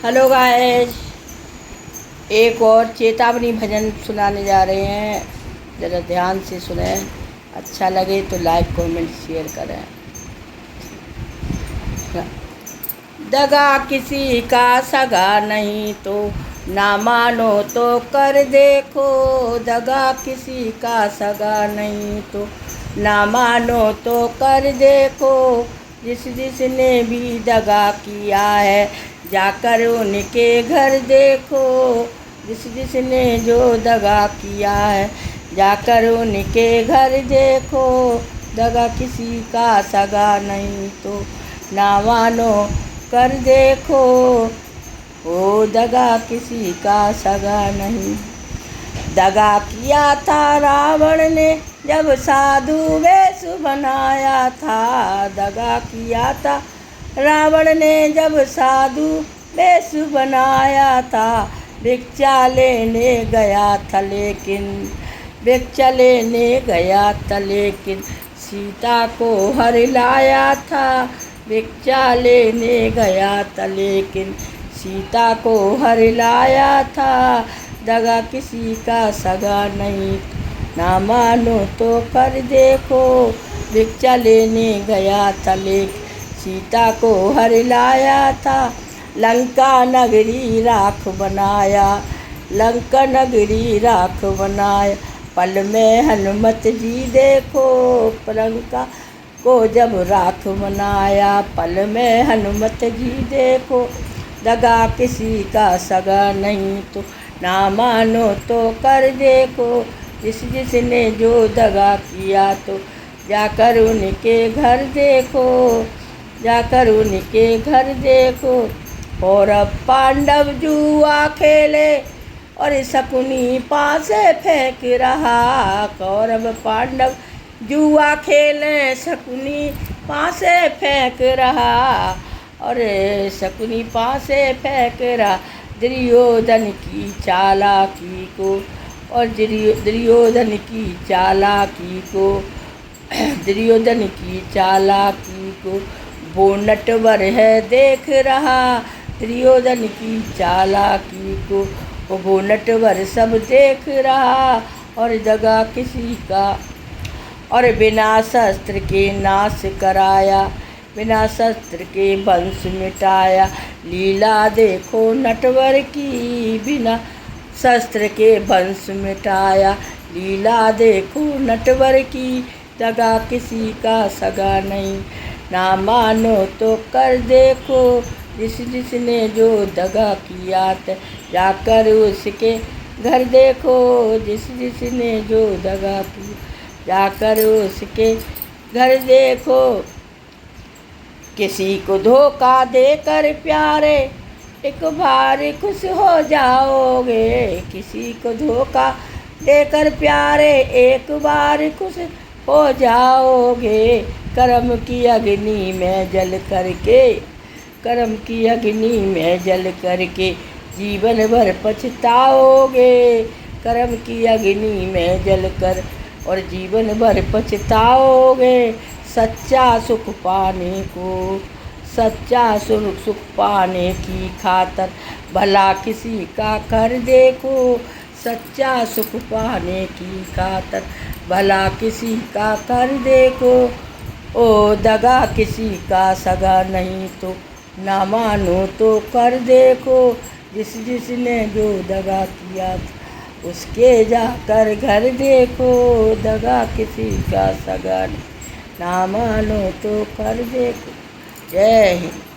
Hello guys, एक और चेतावनी भजन सुनाने जा रहे हैं। ज़रा ध्यान से सुने। अच्छा लगे तो लाइक कमेंट शेयर करें। दगा किसी का सगा नहीं तो ना मानो तो कर देखो। दगा किसी का सगा नहीं तो ना मानो तो कर देखो। जिसने भी दगा किया है जाकर उनके घर देखो। जिसने जो दगा किया है जाकर उनके घर देखो। दगा किसी का सगा नहीं तो ना मानो कर देखो। ओ दगा किसी का सगा नहीं। दगा किया था रावण ने जब साधु वेश बनाया था। दगा किया था रावण ने जब साधु वेश बनाया था। भिक्षा लेने गया था लेकिन सीता को हर लाया था। भिक्षा लेने गया था लेकिन सीता को हर लाया था। दगा किसी का सगा नहीं ना मानो तो कर देखो। भिक्षा लेने गया था लेकिन सीता को हर लाया था। लंका नगरी राख बनाया पल में हनुमत जी देखो। लंका को जब राख बनाया पल में हनुमत जी देखो। दगा किसी का सगा नहीं तो ना मानो तो कर देखो। जिसने जो दगा किया तो जाकर उनके घर देखो। और अब पांडव जुआ खेले और शकुनी पासे फेंक रहा। कौरव पांडव जुआ खेले शकुनी पासे फेंक रहा। और शकुनी पासे फेंक रहा। दुर्योधन की चालाकी को वो नटवर है देख रहा। दुर्योधन की चालाकी को वो नटवर सब देख रहा। और दगा किसी का और बिना शस्त्र के नाश कराया। बिना शस्त्र के वंश मिटाया। लीला देखो नटवर की बिना शस्त्र के वंश मिटाया। लीला देखो नटवर की। दगा किसी का सगा नहीं ना मानो तो कर देखो। जिसने जो दगा किया जाकर उसके घर देखो। जिसने जो दगा किया जाकर उसके घर देखो। किसी को धोखा देकर प्यारे एक बार खुश हो जाओगे। किसी को धोखा देकर प्यारे एक बार खुश हो जाओगे। कर्म की अग्नि में जल करके जीवन भर पछताओगे। कर्म की अग्नि में जलकर और जीवन भर पछताओगे। सच्चा सुख पाने की खातर भला किसी का कर देखो। सच्चा सुख पाने की खातर भला किसी का कर देखो। ओ दगा किसी का सगा नहीं तो ना मानो तो कर देखो। जिसने जो दगा किया उसके जाकर घर देखो। दगा किसी का सगा नहीं ना मानो तो कर देखो। जय हिंद।